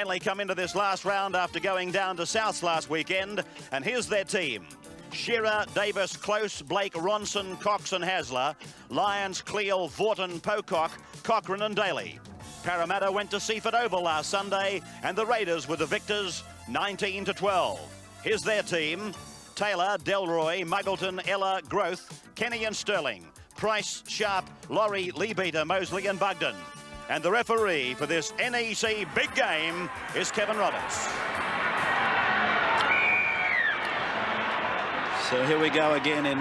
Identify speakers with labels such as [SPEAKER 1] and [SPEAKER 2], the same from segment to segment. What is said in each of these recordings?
[SPEAKER 1] Manly come into this last round after going down to Souths last weekend, and here's their team. Shearer, Davis, Close, Blake, Ronson, Cox and Hasler. Lyons, Cleal, Vorton, Pocock, Cochrane and Daly. Parramatta went to Seaford Oval last Sunday, and the Raiders were the victors, 19-12. Here's their team. Taylor, Delroy, Muggleton, Ella, Growth, Kenny and Sterling. Price, Sharp, Laurie, Leabeater, Mosley and Bugden. And the referee for this NEC big game is Kevin Roberts.
[SPEAKER 2] So here we go again in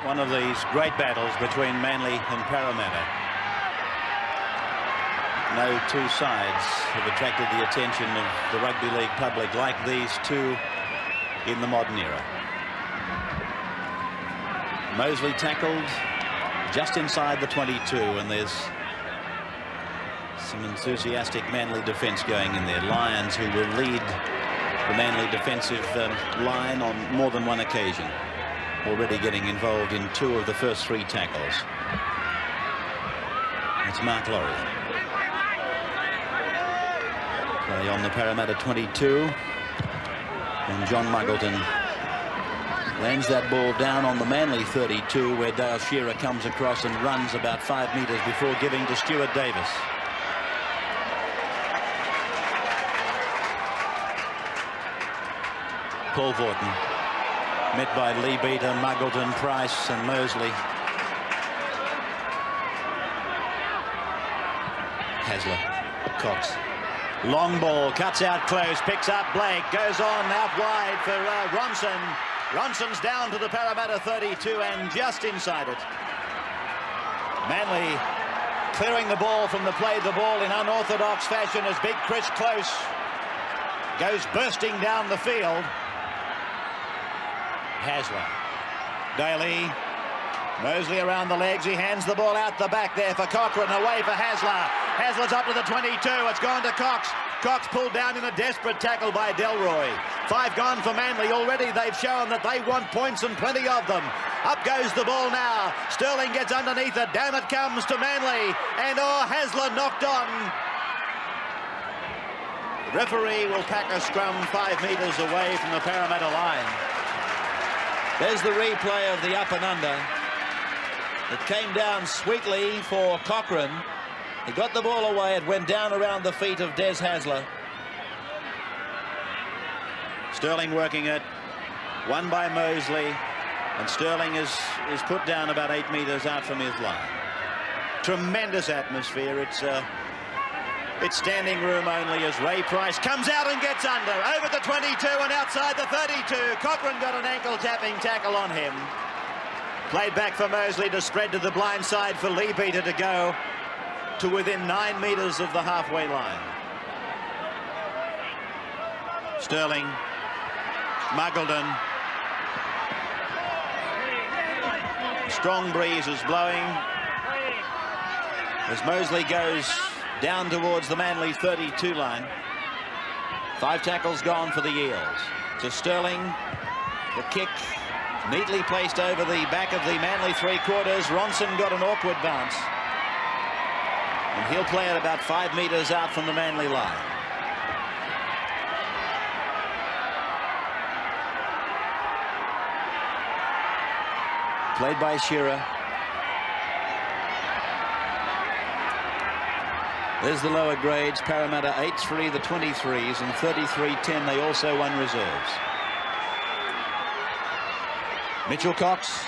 [SPEAKER 2] one of these great battles between Manly and Parramatta. No two sides have attracted the attention of the rugby league public like these two in the modern era. Mosley tackled just inside the 22, and there's some enthusiastic Manly defence going in there. Lyons, who will lead the Manly defensive line on more than one occasion, already getting involved in two of the first three tackles. It's Mark Laurie. Play on the Parramatta 22. And John Muggleton lands that ball down on the Manly 32, where Dale Shearer comes across and runs about 5 metres before giving to Stuart Davis. Paul Vorton, met by Leabeater, Muggleton, Price and Mosley. Hasler, Cox. Long ball, cuts out Close, picks up Blake, goes on out wide for Ronson. Ronson's down to the Parramatta 32 and just inside it. Manly clearing the ball from the play, the ball in unorthodox fashion as big Chris Close goes bursting down the field. Hasler, Daly, Mosley around the legs. He hands the ball out the back there for Cochrane, away for Hasler. Hasler's up to the 22. It's gone to Cox. Cox pulled down in a desperate tackle by Delroy. 5 gone for Manly. Already they've shown that they want points and plenty of them. Up goes the ball now. Sterling gets underneath it. Down it comes to Manly. And Hasler knocked on. The referee will pack a scrum 5 metres away from the Parramatta line. There's the replay of the up and under. It came down sweetly for Cochrane. He got the ball away. It went down around the feet of Des Hasler. Sterling working it. Won by Mosley. And Sterling is put down about 8 metres out from his line. Tremendous atmosphere. It's standing room only as Ray Price comes out and gets under. Over the 22 and outside the 32. Cochrane got an ankle-tapping tackle on him. Played back for Mosley to spread to the blind side for Leabeater to go to within 9 metres of the halfway line. Sterling, Muggleton. Strong breeze is blowing as Mosley goes down towards the Manly 32 line. 5 tackles gone for the Eels. To Sterling, the kick neatly placed over the back of the Manly 3/4. Ronson got an awkward bounce. And he'll play it about 5 metres out from the Manly line. Played by Shearer. There's the lower grades. Parramatta 8-3 the 23s and 33-10 they also won reserves. Mitchell Cox.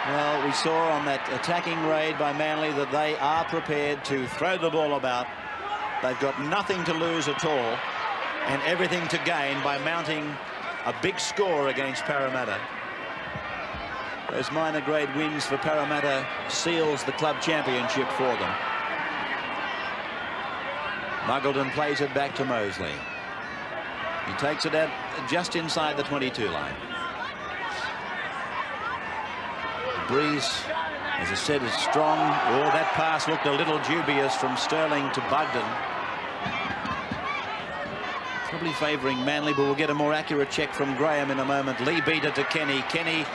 [SPEAKER 2] Well, we saw on that attacking raid by Manly that they are prepared to throw the ball about. They've got nothing to lose at all and everything to gain by mounting a big score against Parramatta. Those minor grade wins for Parramatta seals the club championship for them. Muggleton plays it back to Mosley. He takes it out just inside the 22 line. The breeze, as I said, is strong. Oh, that pass looked a little dubious from Sterling to Bugden. Probably favouring Manly, but we'll get a more accurate check from Graham in a moment. Leabeater to Kenny. Kenny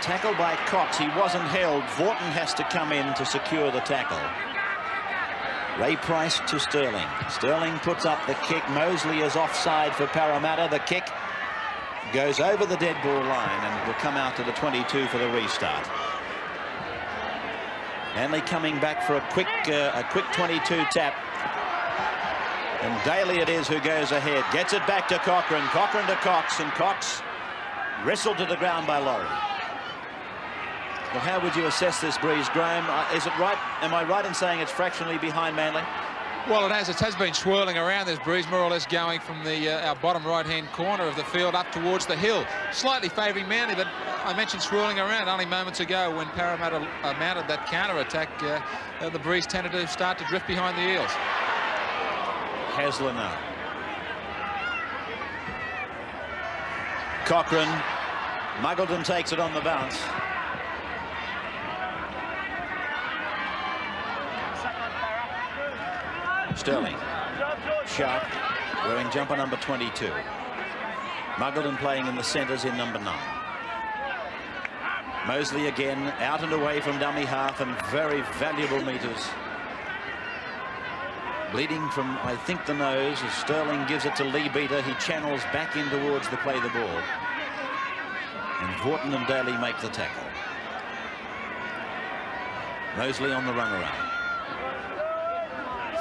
[SPEAKER 2] tackled by Cox. He wasn't held. Vorton has to come in to secure the tackle. Ray Price to Sterling. Sterling puts up the kick. Mosley is offside for Parramatta. The kick goes over the dead ball line and will come out to the 22 for the restart. Hanley coming back for a quick 22 tap. And Daly it is who goes ahead. Gets it back to Cochrane. Cochrane to Cox, and Cox wrestled to the ground by Laurie. Well, how would you assess this, Breeze? Graham, is it right? Am I right in saying it's fractionally behind Manly?
[SPEAKER 3] Well, it has been swirling around. This Breeze more or less going from our bottom right-hand corner of the field up towards the hill. Slightly favouring Manly, but I mentioned swirling around only moments ago when Parramatta mounted that counter-attack. The Breeze tended to start to drift behind the Eels.
[SPEAKER 2] Hasler now. Cochrane. Muggleton takes it on the bounce. Sterling. Sharp wearing jumper number 22. Muggleton playing in the centres in number 9. Mosley again out and away from dummy half, and very valuable metres. Bleeding from, I think, the nose as Sterling gives it to Lee Beater. He channels back in towards the play the ball. And Vorton and Daly make the tackle. Mosley on the run around.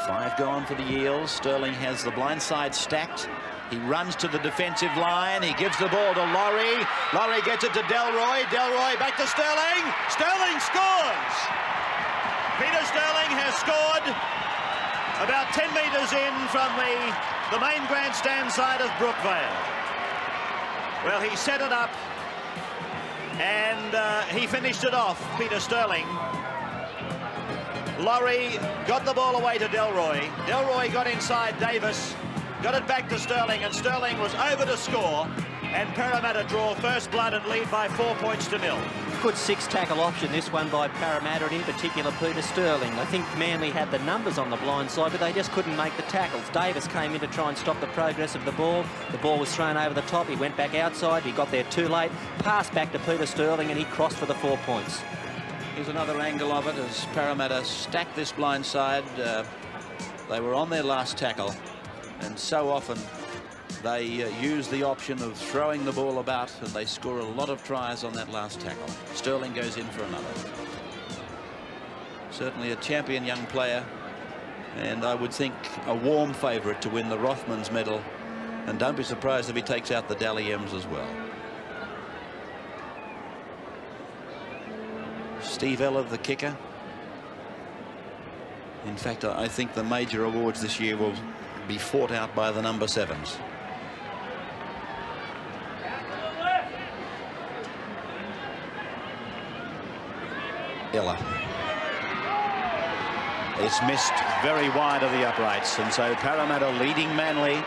[SPEAKER 2] 5 gone for the Eels. Sterling has the blind side stacked. He runs to the defensive line. He gives the ball to Laurie. Laurie gets it to Delroy. Delroy back to Sterling. Sterling scores! Peter Sterling has scored about 10 metres in from the main grandstand side of Brookvale. Well, he set it up and he finished it off, Peter Sterling. Laurie got the ball away to Delroy. Delroy got inside Davis, got it back to Sterling, and Sterling was over to score. And Parramatta draw first blood and lead by 4 points to 0.
[SPEAKER 4] Good 6-tackle option, this one by Parramatta, and in particular Peter Sterling. I think Manly had the numbers on the blind side, but they just couldn't make the tackles. Davis came in to try and stop the progress of the ball. The ball was thrown over the top. He went back outside. He got there too late. Passed back to Peter Sterling, and he crossed for the 4 points.
[SPEAKER 2] Here's another angle of it as Parramatta stacked this blind side. They were on their last tackle, and so often they use the option of throwing the ball about, and they score a lot of tries on that last tackle. Sterling goes in for another. Certainly a champion young player, and I would think a warm favourite to win the Rothmans medal, and don't be surprised if he takes out the Dally M's as well. Steve Eller, the kicker. In fact, I think the major awards this year will be fought out by the number 7s. Eller. It's missed very wide of the uprights, and so Parramatta leading Manly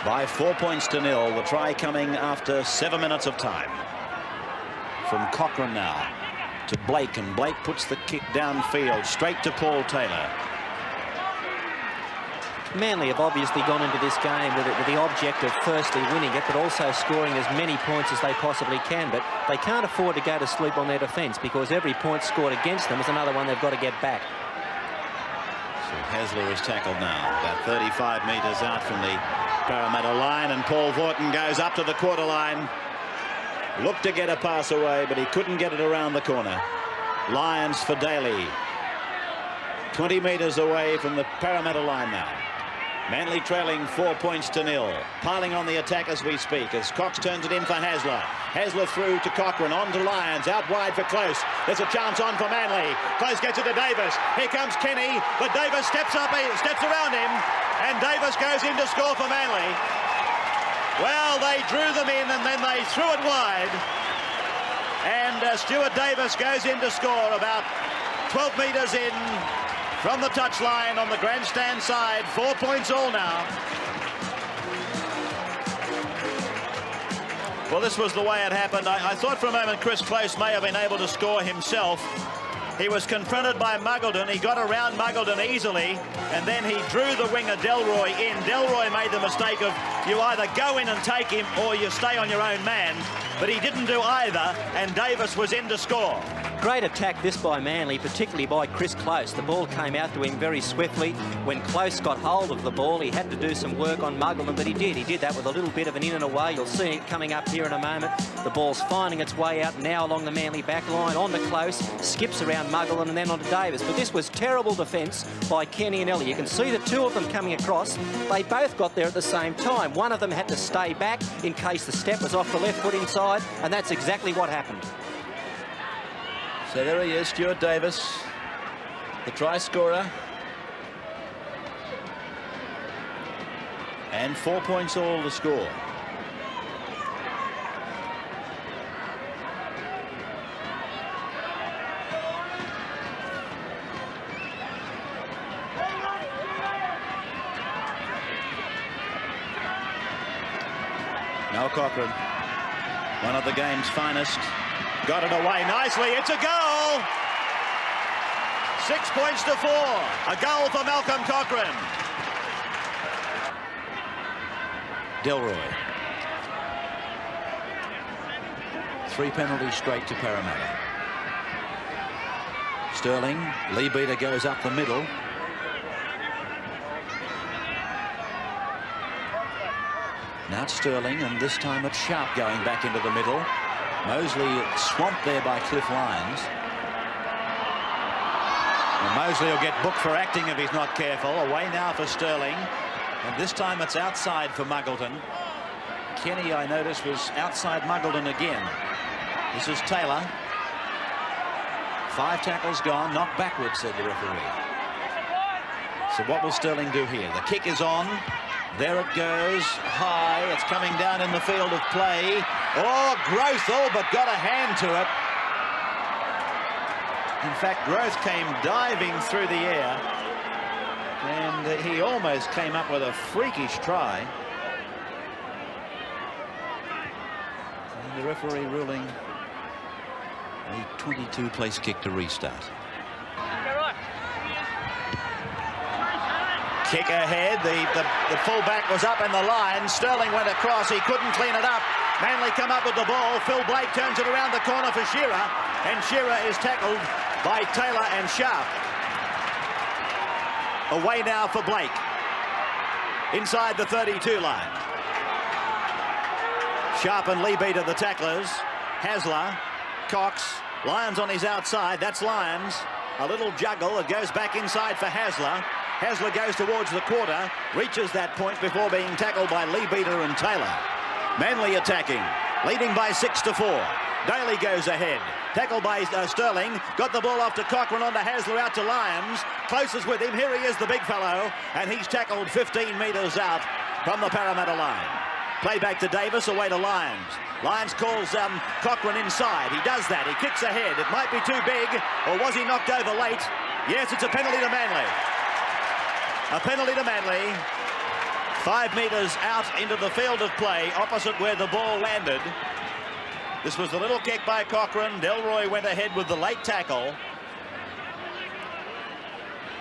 [SPEAKER 2] by 4 points to 0. The try coming after 7 minutes of time. From Cochrane now to Blake, and Blake puts the kick downfield straight to Paul Taylor.
[SPEAKER 4] Manly have obviously gone into this game with the object of firstly winning it, but also scoring as many points as they possibly can. But they can't afford to go to sleep on their defence, because every point scored against them is another one they've got to get back.
[SPEAKER 2] So Hasler is tackled now, about 35 metres out from the Parramatta line, and Paul Vorton goes up to the quarter line. Looked to get a pass away, but he couldn't get it around the corner. Lyons for Daly. 20 metres away from the Parramatta line now. Manly trailing 4 points to 0. Piling on the attack as we speak as Cox turns it in for Hasler. Hasler through to Cochrane, on to Lyons, out wide for Close. There's a chance on for Manly. Close gets it to Davis. Here comes Kenny, but Davis steps around him, and Davis goes in to score for Manly. Well, they drew them in and then they threw it wide. And Stuart Davis goes in to score about 12 metres in from the touchline on the grandstand side. 4 points all now. Well, this was the way it happened. I thought for a moment Chris Close may have been able to score himself. He was confronted by Muggleton. He got around Muggleton easily, and then he drew the winger Delroy in. Delroy made the mistake of you either go in and take him or you stay on your own man.
[SPEAKER 1] but he didn't do either, and Davis was in to score.
[SPEAKER 4] Great attack this by Manly, particularly by Chris Close. The ball came out to him very swiftly. When Close got hold of the ball, he had to do some work on Muggleton, but he did. He did that with a little bit of an in and away. You'll see it coming up here in a moment. The ball's finding its way out now along the Manly back line, on to Close, skips around Muggleton and then on to Davis. But this was terrible defence by Kenny and Ellie. You can see the two of them coming across. They both got there at the same time. One of them had to stay back in case the step was off the left foot inside, and that's exactly what happened.
[SPEAKER 2] So there he is, Stuart Davis, the try scorer. And 4 points all to score. Now Cochrane, one of the game's finest.
[SPEAKER 1] Got it away nicely. It's a goal. 6 points to 4. A goal for Malcolm Cochrane.
[SPEAKER 2] Delroy. 3 penalties straight to Parramatta. Sterling, Lee Beater goes up the middle. Now it's Sterling, and this time it's Sharp going back into the middle. Mosley swamped there by Cliff Lyons.
[SPEAKER 1] And Mosley will get booked for acting if he's not careful. Away now for Sterling.
[SPEAKER 2] And this time it's outside for Muggleton. Kenny, I noticed, was outside Muggleton again. This is Taylor. 5 tackles gone, knocked backwards, said the referee. So what will Sterling do here? The kick is on. There it goes, high. It's coming down in the field of play. Oh, Growth all but got a hand to it. In fact, Growth came diving through the air, and he almost came up with a freakish try. And the referee ruling a 22-place kick to restart.
[SPEAKER 1] Kick ahead. The fullback was up in the line. Sterling went across. He couldn't clean it up. Manly come up with the ball. Phil Blake turns it around the corner for Shearer, and Shearer is tackled by Taylor and Sharp. Away now for Blake. Inside the 32 line. Sharp and Lee Beater the tacklers. Hasler, Cox, Lyons on his outside. That's Lyons. A little juggle. It goes back inside for Hasler. Hasler goes towards the quarter, reaches that point before being tackled by Lee Beater and Taylor. Manly attacking, leading by 6-4. Daly goes ahead, tackled by Sterling, got the ball off to Cochrane, on to Hasler, out to Lyons. Closest with him, here he is, the big fellow, and he's tackled 15 metres out from the Parramatta line. Play back to Davis, away to Lyons. Lyons calls Cochrane inside. He does that, he kicks ahead. It might be too big, or was he knocked over late? Yes, it's a penalty to Manly. A penalty to Manly. 5 metres out into the field of play, opposite where the ball landed. This was the little kick by Cochrane. Delroy went ahead with the late tackle.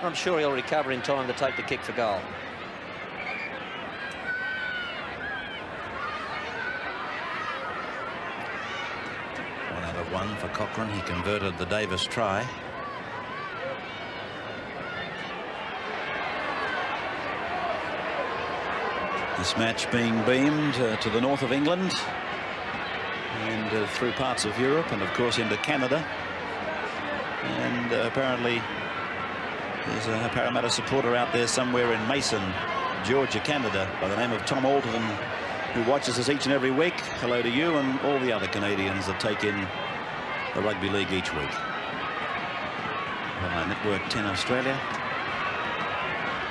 [SPEAKER 4] I'm sure he'll recover in time to take the kick for goal.
[SPEAKER 2] One out of one for Cochrane. He converted the Davis try. This match being beamed to the north of England and through parts of Europe and of course into Canada. And apparently there's a Parramatta supporter out there somewhere in Mason, Georgia, Canada, by the name of Tom Alderton, who watches us each and every week. Hello to you and all the other Canadians that take in the rugby league each week. Network 10 Australia.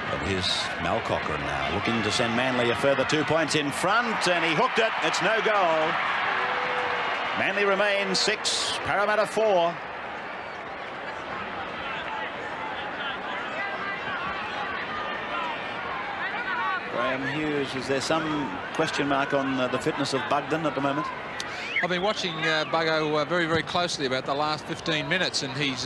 [SPEAKER 2] But here's Mal Cochrane now, looking to send Manly a further 2 points in front, and he hooked it. It's no goal. Manly remains 6, Parramatta 4. Graham Hughes, is there some question mark on the fitness of Bugden at the moment?
[SPEAKER 3] I've been watching Buggo very, very closely about the last 15 minutes, and he's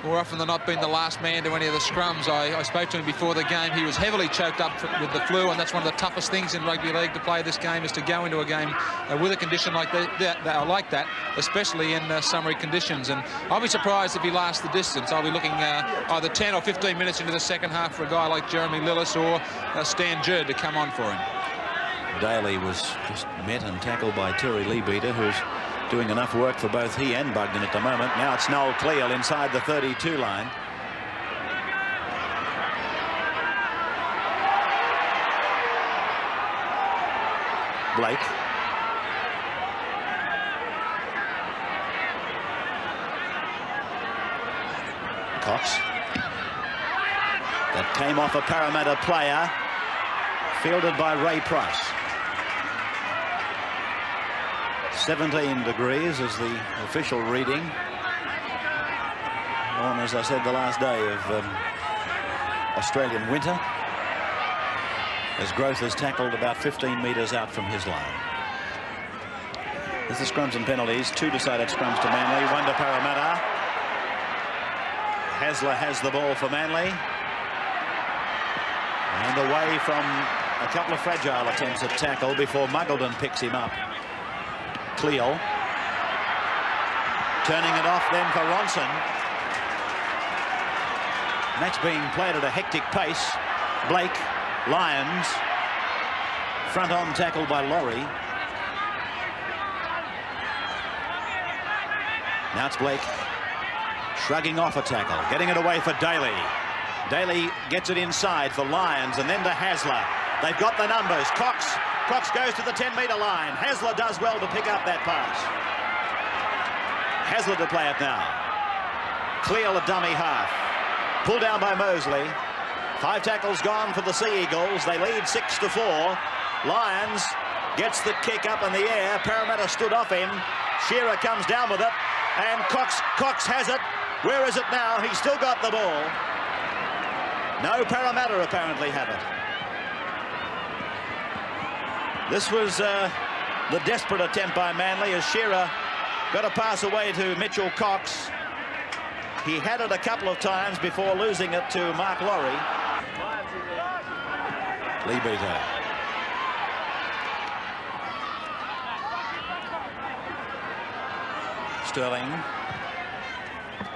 [SPEAKER 3] more often than not been the last man to any of the scrums. I spoke to him before the game. He was heavily choked up with the flu, and that's one of the toughest things in rugby league to play this game, is to go into a game with a condition like that, especially in summary conditions. And I'll be surprised if he lasts the distance. I'll be looking either 10 or 15 minutes into the second half for a guy like Jeremy Lillis or Stan Jerd to come on for him.
[SPEAKER 2] Daly was just met and tackled by Terry Leabeater, who's doing enough work for both he and Bugden at the moment. Now it's Noel Cleal inside the 32 line. Blake. Cox. That came off a Parramatta player, fielded by Ray Price. 17 degrees is the official reading on, as I said, the last day of Australian winter, as Growth has tackled about 15 metres out from his line. There's the scrums and penalties. 2 decided scrums to Manly, 1 to Parramatta. Hasler has the ball for Manly, and away from a couple of fragile attempts at tackle before Muggleton picks him up. Cleal turning it off then for Ronson. Match being played at a hectic pace. Blake, Lyons, front on tackle by Laurie. Now it's Blake shrugging off a tackle, getting it away for Daly. Daly gets it inside for Lyons and then to Hasler. They've got the numbers. Cox goes to the 10-metre line. Hasler does well to pick up that pass. Hasler to play it now. Cleal a dummy half. Pulled down by Mosley. 5 tackles gone for the Sea Eagles. They lead 6-4. Lyons gets the kick up in the air. Parramatta stood off him. Shearer comes down with it. And Cox has it. Where is it now? He's still got the ball. No, Parramatta apparently have it. This was the desperate attempt by Manly as Shearer got a pass away to Mitchell Cox. He had it a couple of times before losing it to Mark Laurie. Leabeater. Sterling.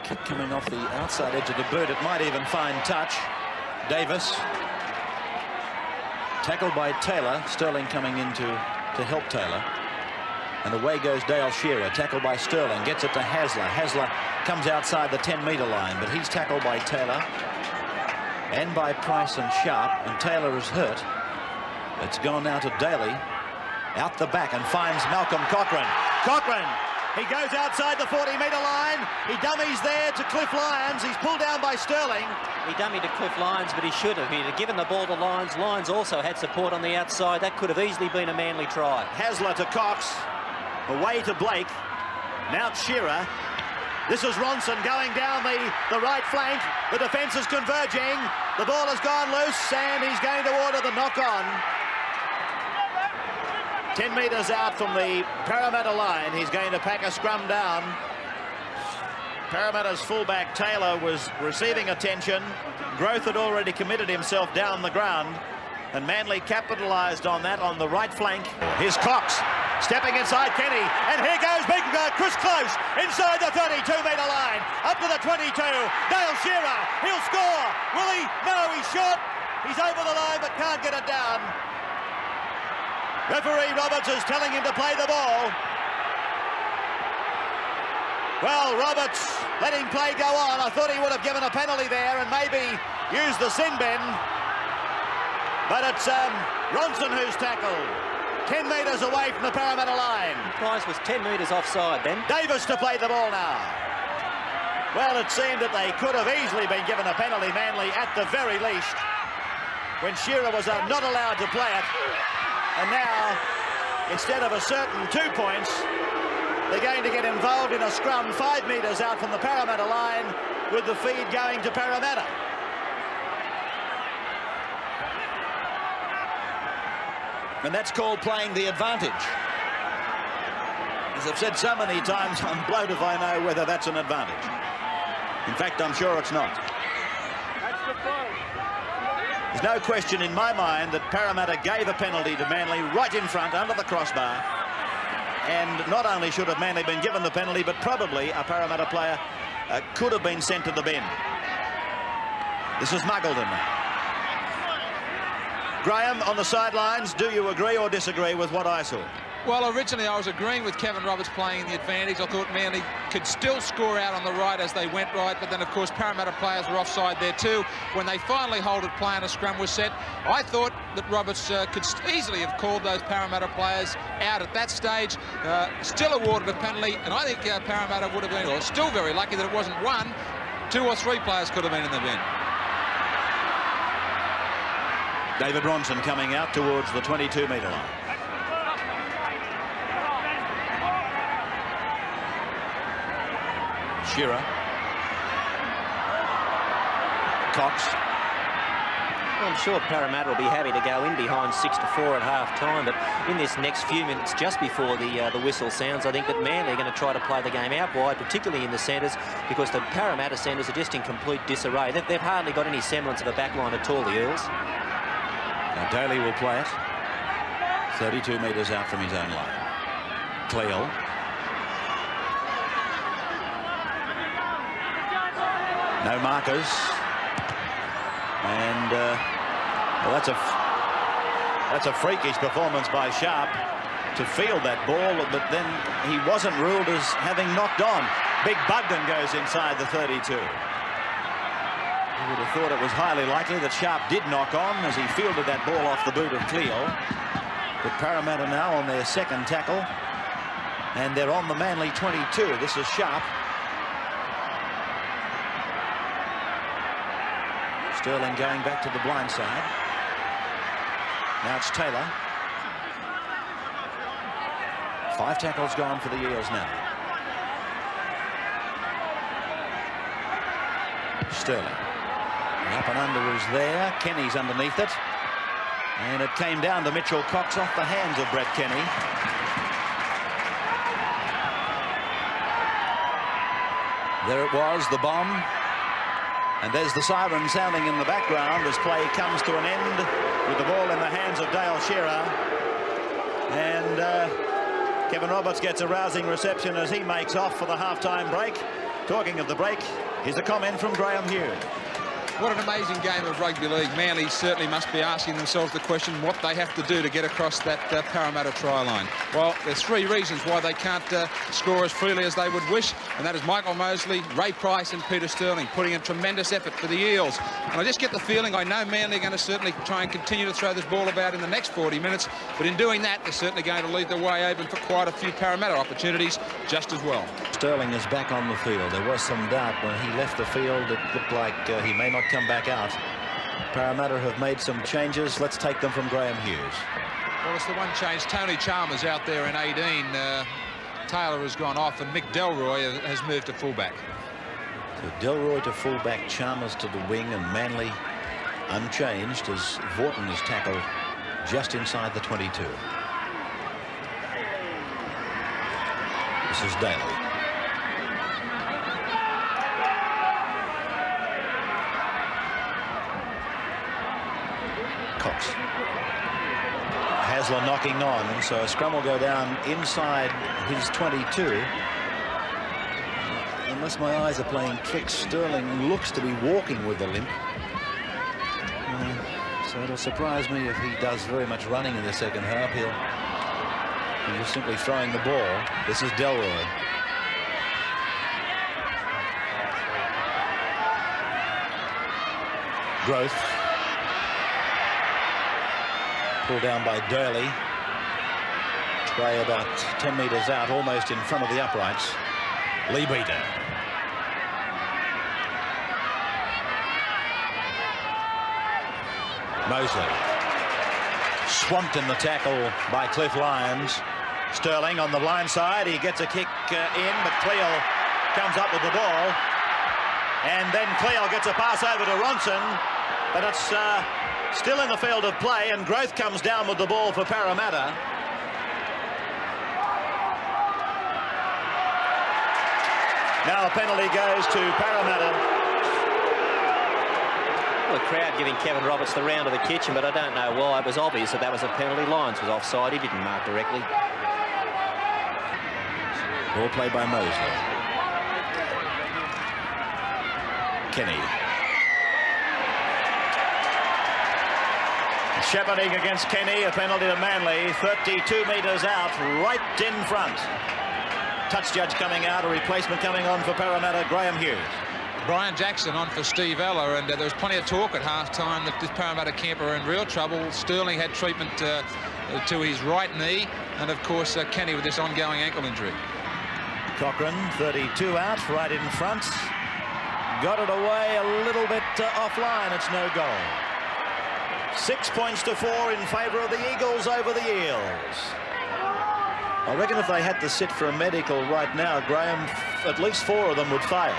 [SPEAKER 2] Kick coming off the outside edge of the boot. It might even find touch. Davis. Tackled by Taylor. Sterling coming in to help Taylor. And away goes Dale Shearer. Tackled by Sterling. Gets it to Hasler. Hasler comes outside the 10-metre line, but he's tackled by Taylor and by Price and Sharp, and Taylor is hurt. It's gone now to Daly. Out the back and finds Malcolm Cochrane. Cochrane! He goes outside the 40-metre line. He dummies there to Cliff Lyons. He's pulled down by Sterling.
[SPEAKER 4] He dummied to Cliff Lyons, but he should have. He'd have given the ball to Lyons. Lyons also had support on the outside. That could have easily been a Manly try.
[SPEAKER 1] Hasler to Cox. Away to Blake. Now Shearer. This is Ronson going down the right flank. The defence is converging. The ball has gone loose and he's going to order the knock-on. 10 metres out from the Parramatta line. He's going to pack a scrum down. Parramatta's fullback Taylor was receiving attention. Growth had already committed himself down the ground, and Manly capitalised on that on the right flank. Here's Cox stepping inside Kenny, and here goes big Chris Close inside the 32-metre line, up to the 22. Dale Shearer, he'll score. Will he? No, he's short. He's over the line but can't get it down. Referee Roberts is telling him to play the ball. Well, Roberts letting play go on. I thought he would have given a penalty there and maybe used the sin bin. But it's Ronson who's tackled. 10 metres away from the Parramatta line.
[SPEAKER 4] Price was 10 metres offside then.
[SPEAKER 1] Davis to play the ball now. Well, it seemed that they could have easily been given a penalty, Manly, at the very least, when Shearer was not allowed to play it. And now, instead of a certain 2 points, they're going to get involved in a scrum 5 metres out from the Parramatta line with the feed going to Parramatta. And that's called playing the advantage. As I've said so many times, I'm blowed if I know whether that's an advantage.
[SPEAKER 2] In fact, I'm sure it's not. There's no question in my mind that Parramatta gave a penalty to Manly right in front under the crossbar. And not only should have Manly been given the penalty, but probably a Parramatta player could have been sent to the bin. This is Muggleton. Graham, on the sidelines, do you agree or disagree with what I saw?
[SPEAKER 3] Well, originally I was agreeing with Kevin Roberts playing the advantage. I thought Manly could still score out on the right as they went right, but then, of course, Parramatta players were offside there too. When they finally halted play and a scrum was set, I thought that Roberts could easily have called those Parramatta players out at that stage, still awarded a penalty, and I think Parramatta would have been, or still very lucky that it wasn't one. 2 or 3 players could have been in the bin.
[SPEAKER 2] David Ronson coming out towards the 22-metre line. Shearer. Cox.
[SPEAKER 4] Well, I'm sure Parramatta will be happy to go in behind 6-4 at half-time, but in this next few minutes just before the whistle sounds, I think that Manly are going to try to play the game out wide, particularly in the centres, because the Parramatta centres are just in complete disarray. They've hardly got any semblance of a backline at all, the Eels.
[SPEAKER 2] Now Daly will play it. 32 metres out from his own line. Cleal. No markers. And well, that's a freakish performance by Sharp to field that ball, but then he wasn't ruled as having knocked on. Big Bugden goes inside the 32. You would have thought it was highly likely that Sharp did knock on as he fielded that ball off the boot of Cleal. But Parramatta now on their second tackle, and they're on the Manly 22. This is Sharp. Sterling going back to the blind side. Now it's Taylor. 5 tackles gone for the Eels now. Sterling. The up and under is there. Kenny's underneath it. And it came down to Mitchell Cox off the hands of Brett Kenny. There it was, the bomb. And there's the siren sounding in the background as play comes to an end with the ball in the hands of Dale Shearer. And Kevin Roberts gets a rousing reception as he makes off for the half-time break. Talking of the break, here's a comment from Graham Hughes.
[SPEAKER 3] What an amazing game of rugby league. Manly certainly must be asking themselves the question what they have to do to get across that Parramatta try line. Well, there's 3 reasons why they can't score as freely as they would wish, and that is Michael Mosley, Ray Price and Peter Sterling putting in tremendous effort for the Eels. And I just get the feeling, I know Manly are going to certainly try and continue to throw this ball about in the next 40 minutes, but in doing that, they're certainly going to leave the way open for quite a few Parramatta opportunities just as well.
[SPEAKER 2] Sterling is back on the field. There was some doubt when he left the field. It looked like he may not come back out. Parramatta have made some changes. Let's take them from Graham Hughes.
[SPEAKER 3] Well, it's the one change. Tony Chalmers out there in 18. Taylor has gone off, and Mick Delroy has moved to fullback.
[SPEAKER 2] So Delroy to fullback, Chalmers to the wing, and Manly unchanged as Vorton is tackled just inside the 22. This is Daly. Cox. Hasler knocking on, and so a scrum will go down inside his 22. Unless my eyes are playing tricks, Sterling looks to be walking with the limp. So it'll surprise me if he does very much running in the second half. He's just simply throwing the ball. This is Delroy. Growth. Pulled down by Daly. Tray about 10 metres out, almost in front of the uprights. Lee Beater. Mosley. Swamped in the tackle by Cliff Lyons. Sterling on the blind side. He gets a kick in, but Cleal comes up with the ball. And then Cleal gets a pass over to Ronson, but it's still in the field of play, and Growth comes down with the ball for Parramatta. Now a penalty goes to Parramatta.
[SPEAKER 4] Well, the crowd giving Kevin Roberts the round of the kitchen, but I don't know why. It was obvious that that was a penalty. Lyons was offside. He didn't mark directly.
[SPEAKER 2] Ball played by Mosley. Kenny. Shepherding against Kenny, a penalty to Manly, 32 metres out, right in front. Touch judge coming out, a replacement coming on for Parramatta, Graham Hughes.
[SPEAKER 3] Brian Jackson on for Steve Ella, and there was plenty of talk at half-time that this Parramatta camp are in real trouble. Sterling had treatment to his right knee, and of course Kenny with this ongoing ankle injury.
[SPEAKER 2] Cochrane, 32 out, right in front. Got it away a little bit offline, it's no goal. 6 points to 4 in favour of the Eagles over the Eels. I reckon if they had to sit for a medical right now, Graham, at least 4 of them would fail.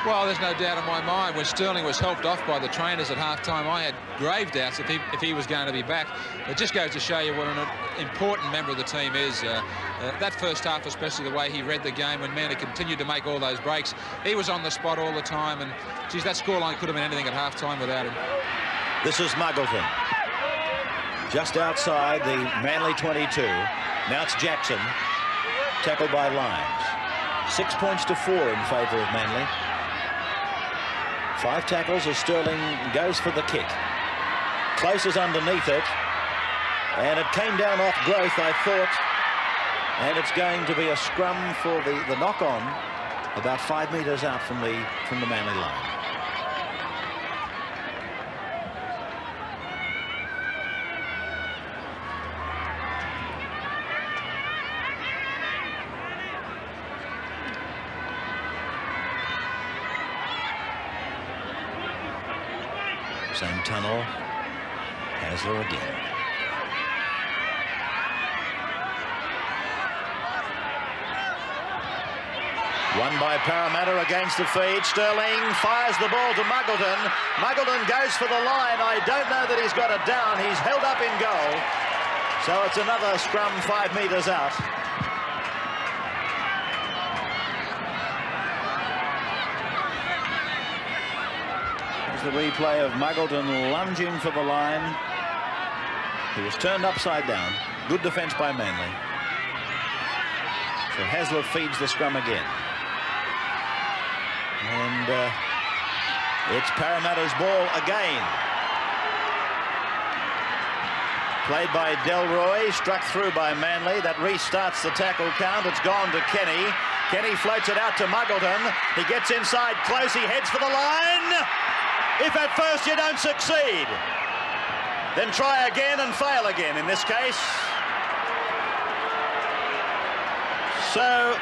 [SPEAKER 3] Well, there's no doubt in my mind. When Sterling was helped off by the trainers at half-time, I had grave doubts if he was going to be back. It just goes to show you what an important member of the team is. That first half, especially the way he read the game when Manly continued to make all those breaks. He was on the spot all the time, and, geez, that scoreline could have been anything at half-time without him.
[SPEAKER 2] This is Muggleton. Just outside the Manly 22. Now it's Jackson. Tackled by Lyons. 6 points to 4 in favour of Manly. 5 tackles as Sterling goes for the kick. Close is underneath it. And it came down off Growth, I thought. And it's going to be a scrum for the knock-on about 5 metres out from the Manly line. Same tunnel. Hasler again. Won by Parramatta against the feed. Sterling fires the ball to Muggleton. Muggleton goes for the line. I don't know that he's got it down. He's held up in goal. So it's another scrum 5 metres out. The replay of Muggleton lunging for the line. He was turned upside down. Good defence by Manly. So Hasler feeds the scrum again. And it's Parramatta's ball again. Played by Delroy, struck through by Manly. That restarts the tackle count. It's gone to Kenny. Kenny floats it out to Muggleton. He gets inside close. He heads for the line. If at first you don't succeed, then try again and fail again in this case. So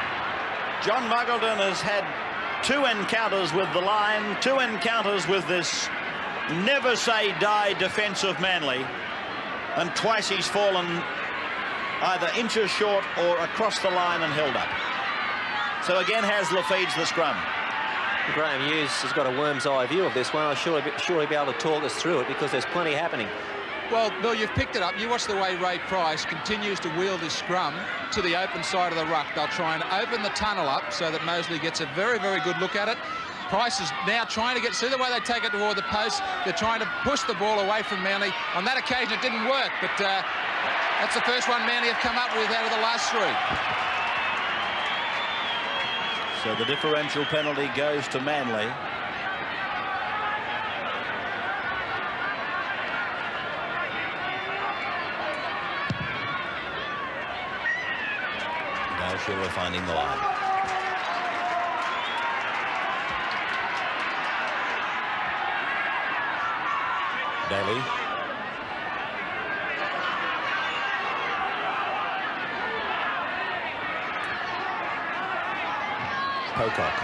[SPEAKER 2] John Muggleton has had 2 encounters with the line, 2 encounters with this never say die defence of Manly, and twice he's fallen either inches short or across the line and held up. So again Hasler feeds the scrum.
[SPEAKER 4] Graham Hughes has got a worm's eye view of this one. I'll surely be able to talk us through it because there's plenty happening.
[SPEAKER 3] Well, Bill, you've picked it up. You watch the way Ray Price continues to wheel this scrum to the open side of the ruck. They'll try and open the tunnel up so that Mosley gets a very, very good look at it. Price is now trying to get, see the way they take it toward the post. They're trying to push the ball away from Manly. On that occasion, it didn't work, but that's the first one Manly have come up with out of the last 3.
[SPEAKER 2] So the differential penalty goes to Manly. Now Shearer finding the line. Daly. Pocock.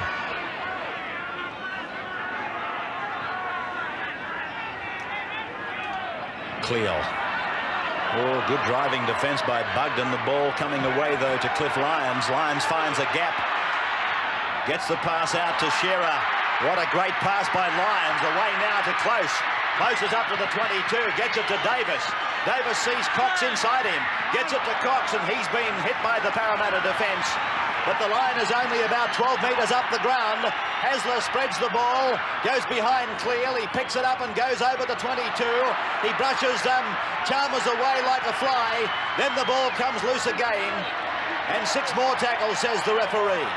[SPEAKER 2] Cleo. Oh, good driving defence by Bugden. The ball coming away, though, to Cliff Lyons. Lyons finds a gap. Gets the pass out to Shearer. What a great pass by Lyons. Away now to Close. Close is up to the 22. Gets it to Davis. Davis sees Cox inside him. Gets it to Cox, and he's been hit by the Parramatta defence.
[SPEAKER 1] but the line is only about 12 metres up the ground. Hasler spreads the ball, goes behind Cleal, he picks it up and goes over the 22. He brushes Chalmers away like a fly, then the ball comes loose again, and 6 more tackles, says the referee.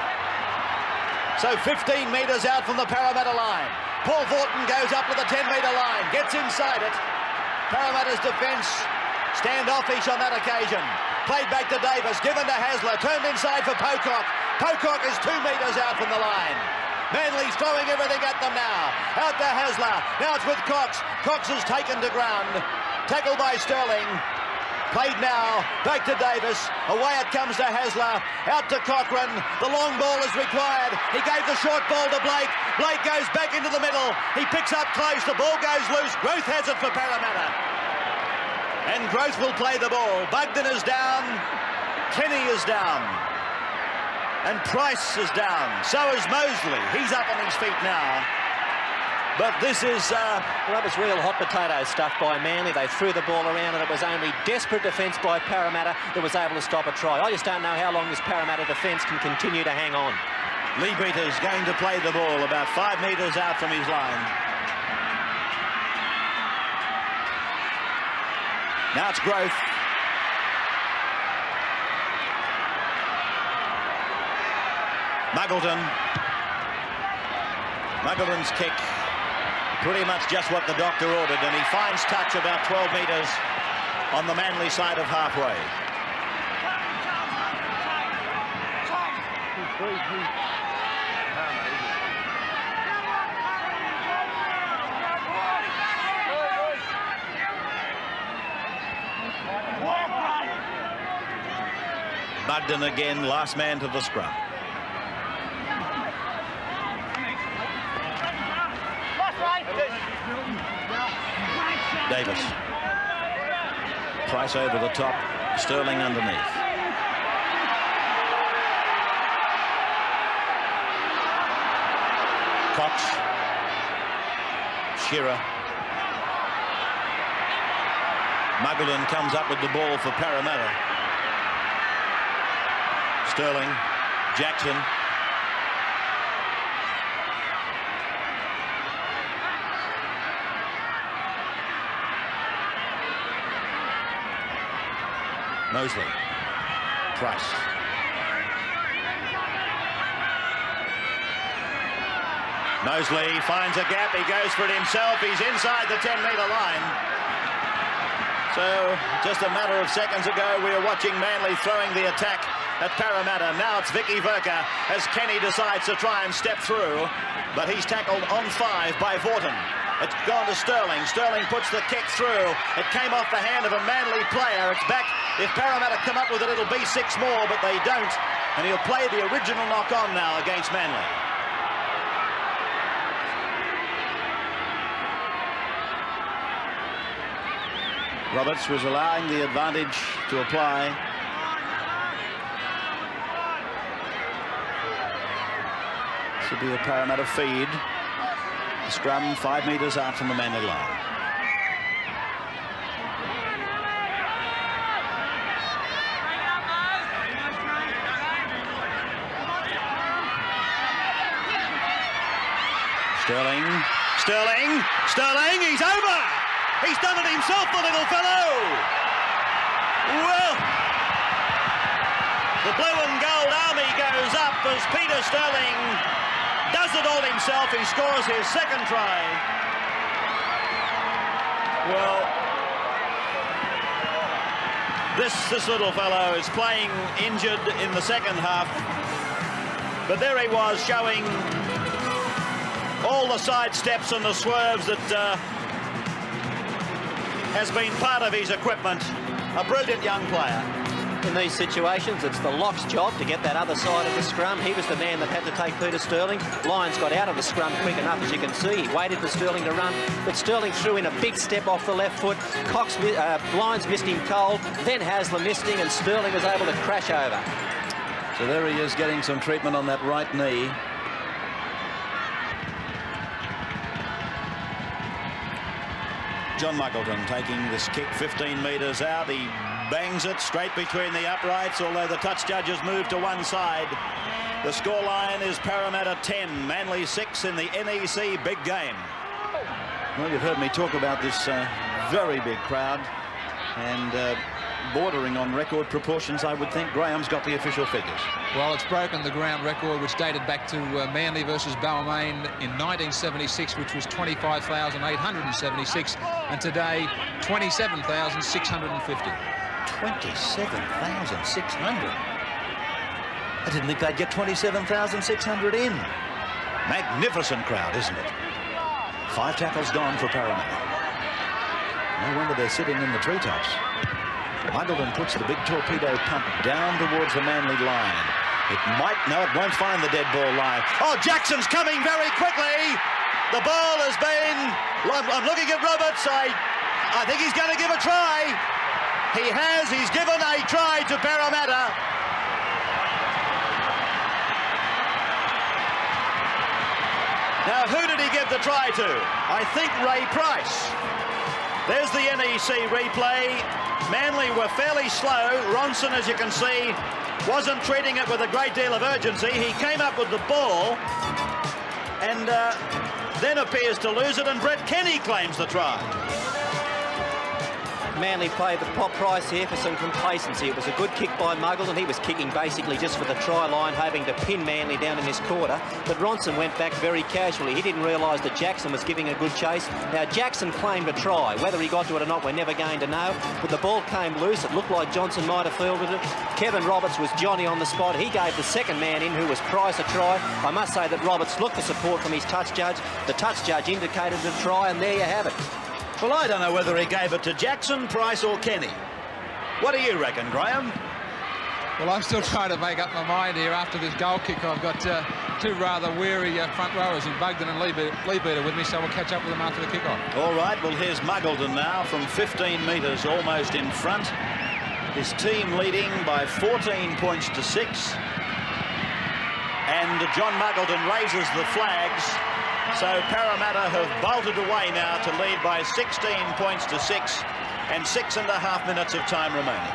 [SPEAKER 1] So 15 metres out from the Parramatta line. Paul Vaughton goes up to the 10-metre line, gets inside it. Parramatta's defence standoffish on that occasion. Played back to Davis, given to Hasler, turned inside for Pocock. Pocock is 2 metres out from the line. Manly's throwing everything at them now. Out to Hasler, now it's with Cox. Cox is taken to ground. Tackled by Sterling. Played now, back to Davis. Away it comes to Hasler. Out to Cochrane. The long ball is required. He gave the short ball to Blake. Blake goes back into the middle. He picks up close. The ball goes loose. Growth has it for Parramatta. And Growth will play the ball. Bugden is down. Kenny is down. And Price is down. So is Mosley. He's up on his feet now. But this is...
[SPEAKER 4] Well, that was real hot potato stuff by Manly. They threw the ball around and it was only desperate defence by Parramatta that was able to stop a try. I just don't know how long this Parramatta defence can continue to hang on.
[SPEAKER 2] Leadbeater's going to play the ball about 5 metres out from his line. Now it's Growth. Muggleton's kick. Pretty much just what the doctor ordered, and he finds touch about 12 metres on the Manly side of halfway. Bugden again, last man to the scrum. Davis. Price over the top. Sterling underneath. Cox. Shearer. Muggleton comes up with the ball for Parramatta. Sterling. Jackson. Mosley. Price. Mosley finds a gap. He goes for it himself. He's inside the 10-metre line. So just a matter of seconds ago, we were watching Manly throwing the attack at Parramatta. Now it's Vicky Verka as Kenny decides to try and step through, but he's tackled on 5 by Vaughton. It's gone to Sterling. Sterling puts the kick through. It came off the hand of a Manly player. It's back. If Parramatta come up with it, it'll be 6 more, but they don't. And he'll play the original knock-on now against Manly. Roberts was allowing the advantage to apply. This will be a Parramatta feed. The scrum 5 metres out from the Manly line. Sterling, he's over! He's done it himself, the little fellow! Well, the blue and gold army goes up as Peter Sterling does it all himself. He scores his 2nd try. Well, this little fellow is playing injured in the 2nd half. But there he was, showing all the side steps and the swerves that has been part of his equipment. A brilliant young player.
[SPEAKER 4] In these situations, it's the lock's job to get that other side of the scrum. He was the man that had to take Peter Sterling. Lyons got out of the scrum quick enough, as you can see. He waited for Sterling to run, but Sterling threw in a big step off the left foot. Lyons missed him cold, then Hasler missed him, and Sterling was able to crash over.
[SPEAKER 2] So there he is, getting some treatment on that right knee. John Muggleton taking this kick 15 metres out. He bangs it straight between the uprights, although the touch judges move to one side. The scoreline is Parramatta 10, Manly 6 in the NEC big game. Well, you've heard me talk about this very big crowd, and bordering on record proportions, I would think. Graham's got the official figures.
[SPEAKER 3] Well, it's broken the ground record, which dated back to Manly versus Balmain in 1976, which was 25,876, and today 27,650.
[SPEAKER 2] 27,600. I didn't think they'd get 27,600 in. Magnificent crowd, isn't it? 5 tackles gone for Parramatta. No wonder they're sitting in the treetops. Muggleton puts the big torpedo pump down towards the Manly line. It might, no, it won't find the dead ball line. Oh, Jackson's coming very quickly. The ball has been, I'm looking at Roberts. I think he's going to give a try. He has, he's given a try to Parramatta. Now, who did he give the try to? I think Ray Price. There's the NEC replay. Manly were fairly slow. Ronson, as you can see, wasn't treating it with a great deal of urgency. He came up with the ball and then appears to lose it, and Brett Kenny claims the try.
[SPEAKER 4] Manly played the Pop Price here for some complacency. It was a good kick by Muggleton. He was kicking basically just for the try line, hoping to pin Manly down in this quarter. But Ronson went back very casually. He didn't realise that Jackson was giving a good chase. Now, Jackson claimed a try. Whether he got to it or not, we're never going to know. But the ball came loose. It looked like Johnson might have fielded it. Kevin Roberts was Johnny on the spot. He gave the second man in, who was Price, a try. I must say that Roberts looked for support from his touch judge. The touch judge indicated a try, and there you have it.
[SPEAKER 2] Well, I don't know whether he gave it to Jackson, Price or Kenny. What do you reckon, Graham?
[SPEAKER 3] Well, I'm still trying to make up my mind here after this goal kick. I've got two rather weary front rowers in Bugden and Leabeater with me, so we'll catch up with them after the kick-off.
[SPEAKER 2] All right, well, here's Muggleton now from 15 metres, almost in front. His team leading by 14 points to 6. And John Muggleton raises the flags. So Parramatta have bolted away now to lead by 16 points to 6, and 6.5 minutes of time remaining.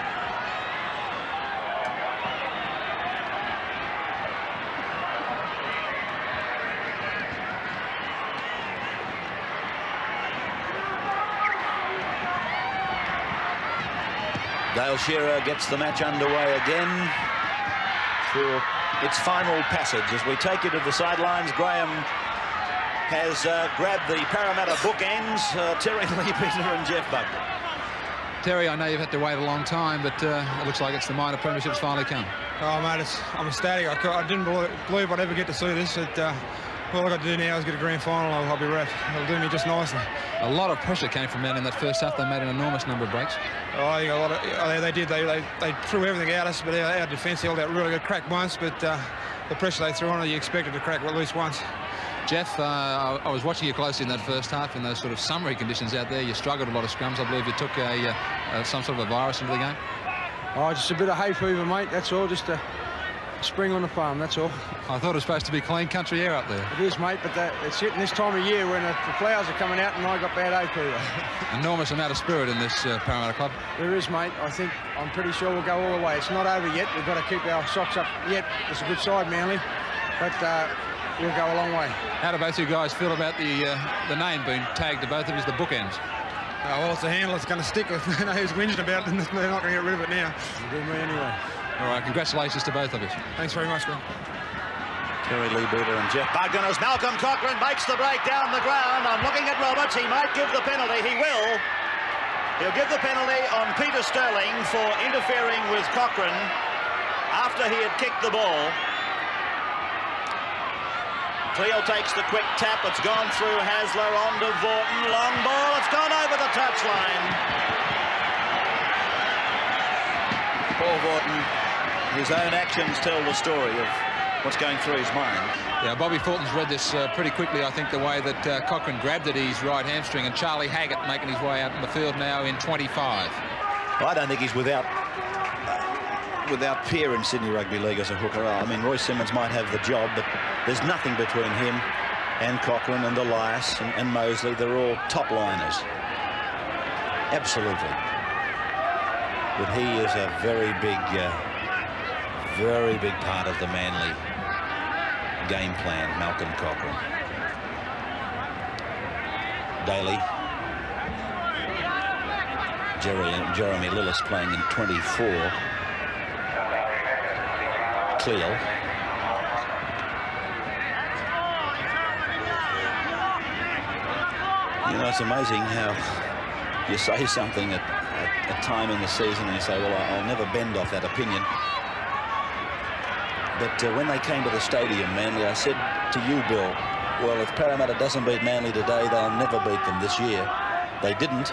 [SPEAKER 2] Dale Shearer gets the match underway again for its final passage. As we take you to the sidelines, Graham has grabbed the Parramatta bookends, Terry Leabeater and Jeff Bugden.
[SPEAKER 3] Terry, I know you've had to wait a long time, but it looks like it's the minor premiership's finally come.
[SPEAKER 5] Oh, mate, I'm ecstatic. I didn't believe I'd ever get to see this. All I've got to do now is get a grand final. I'll be wrapped. It'll do me just nicely.
[SPEAKER 3] A lot of pressure came from Manly in that first half. They made an enormous number of breaks.
[SPEAKER 5] Oh, I think a lot of, they did. They threw everything at us, but our defence held out really good. Cracked once, but the pressure they threw on it, you expected to crack at least once.
[SPEAKER 3] Jeff, I was watching you closely in that first half in those sort of summary conditions out there. You struggled a lot of scrums. I believe you took some sort of a virus into the game.
[SPEAKER 5] Oh, just a bit of hay fever, mate. That's all. Just a spring on the farm, that's all.
[SPEAKER 3] I thought it was supposed to be clean country air up there.
[SPEAKER 5] It is, mate, but it's hitting this time of year when the flowers are coming out and I got bad hay fever.
[SPEAKER 3] Enormous amount of spirit in this Parramatta club.
[SPEAKER 5] There is, mate. I'm pretty sure we'll go all the way. It's not over yet. We've got to keep our socks up yet. It's a good side, Manly, but we'll go a long way.
[SPEAKER 3] How do both you guys feel about the name being tagged to both of us, the bookends?
[SPEAKER 5] Oh, well, it's a handle that's going to stick with. You know who's whinging about it, and they're not going to get rid of it now. It'll do me anyway.
[SPEAKER 3] All right, congratulations to both of us.
[SPEAKER 5] Thanks very much, man.
[SPEAKER 2] Terry Leabeater and Jeff Bugden as Malcolm Cochrane makes the break down the ground. I'm looking at Roberts. He might give the penalty. He will. He'll give the penalty on Peter Sterling for interfering with Cochrane after he had kicked the ball. Cleo takes the quick tap. It's gone through Hasler onto Vorton. Long ball. It's gone over the touchline. Paul Vorton, his own actions tell the story of what's going through his mind.
[SPEAKER 3] Yeah, Bobby Fulton's read this pretty quickly, I think, the way that Cochrane grabbed at his right hamstring, and Charlie Haggett making his way out in the field now in 25.
[SPEAKER 2] Well, I don't think he's without peer in Sydney Rugby League as a hooker. I mean, Roy Simmons might have the job, but there's nothing between him and Cochrane and Elias and Mosley. They're all top liners. Absolutely. But he is a very big part of the Manly game plan, Malcolm Cochrane. Daly. Jeremy Lillis playing in 24. Cleo. You know, it's amazing how you say something at a time in the season and you say, well, I'll never bend off that opinion. But when they came to the stadium, Manly, I said to you, Bill, well, if Parramatta doesn't beat Manly today, they'll never beat them this year. They didn't,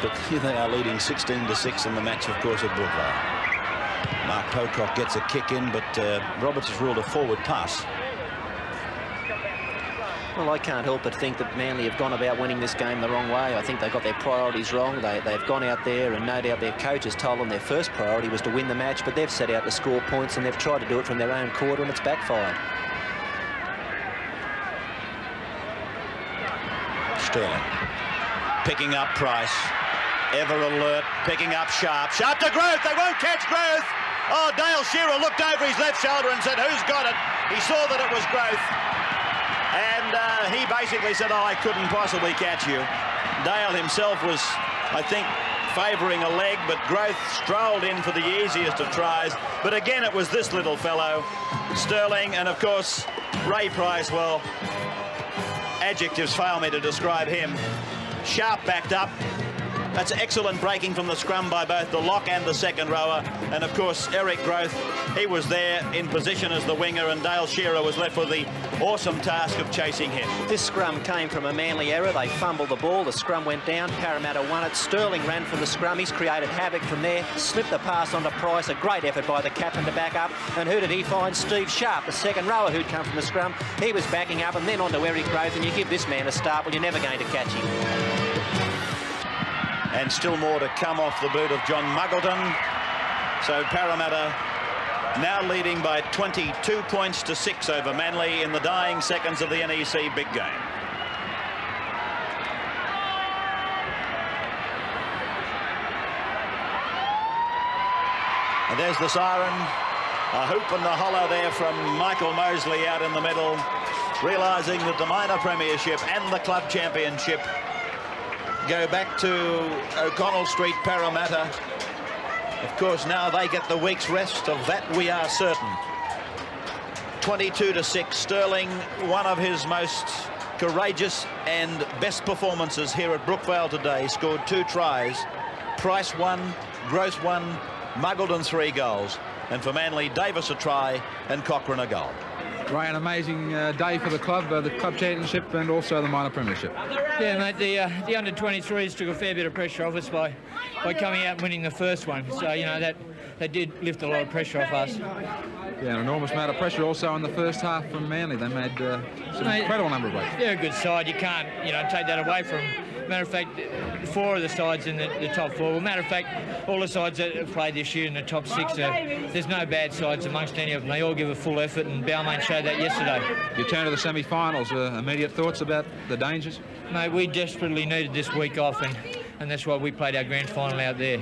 [SPEAKER 2] but here they are leading 16-6 in the match, of course, at Brookvale. Mark Pocock gets a kick in, but Roberts has ruled a forward pass.
[SPEAKER 4] Well, I can't help but think that Manly have gone about winning this game the wrong way. I think they got their priorities wrong. They've gone out there, and no doubt their coaches told them their first priority was to win the match, but they've set out to score points, and they've tried to do it from their own quarter, and it's backfired.
[SPEAKER 2] Sterling picking up Price. Ever alert, picking up Sharp. Sharp to Growth. They won't catch Growth. Oh, Dale Shearer looked over his left shoulder and said, who's got it? He saw that it was Growth. And he basically said, oh, I couldn't possibly catch you. Dale himself was, I think, favouring a leg, but Growth strolled in for the easiest of tries. But again, it was this little fellow, Sterling, and of course, Ray Price. Well, adjectives fail me to describe him. Sharp backed up. That's excellent breaking from the scrum by both the lock and the second rower. And of course, Eric Growth, he was there in position as the winger, and Dale Shearer was left with the awesome task of chasing him.
[SPEAKER 4] This scrum came from a Manly error. They fumbled the ball. The scrum went down. Parramatta won it. Sterling ran from the scrum. He's created havoc from there. Slipped the pass onto Price. A great effort by the captain to back up. And who did he find? Steve Sharp, the second rower who'd come from the scrum. He was backing up, and then onto Eric Growth. And you give this man a start, well, you're never going to catch him.
[SPEAKER 2] And still more to come off the boot of John Muggleton. So Parramatta now leading by 22 points to 6 over Manly in the dying seconds of the NEC big game. And there's the siren. A hoop and the hollow there from Michael Mosley out in the middle, realising that the minor premiership and the club championship go back to O'Connell Street, Parramatta. Of course, now they get the week's rest. Of that we are certain. 22-6. Sterling, one of his most courageous and best performances here at Brookvale today, scored 2 tries. Price 1, Growth 1, Muggleton 3 goals. And for Manly, Davis a try and Cochrane a goal.
[SPEAKER 3] Ray, an amazing day for the club championship and also the minor premiership.
[SPEAKER 6] Yeah, mate, the under-23s took a fair bit of pressure off us by coming out and winning the first one. So, you know, that did lift a lot of pressure off us.
[SPEAKER 3] Yeah, an enormous amount of pressure also in the first half from Manly. They made some incredible number of breaks.
[SPEAKER 6] They're a good side. You can't, you know, take that away from them. Matter of fact, 4 of the sides in the top 4. Well, matter of fact, all the sides that have played this year in the top 6, there's no bad sides amongst any of them. They all give a full effort, and Balmain showed that yesterday.
[SPEAKER 3] You turn to the semi-finals. Immediate thoughts about the dangers?
[SPEAKER 6] Mate, we desperately needed this week off, and that's why we played our grand final out there.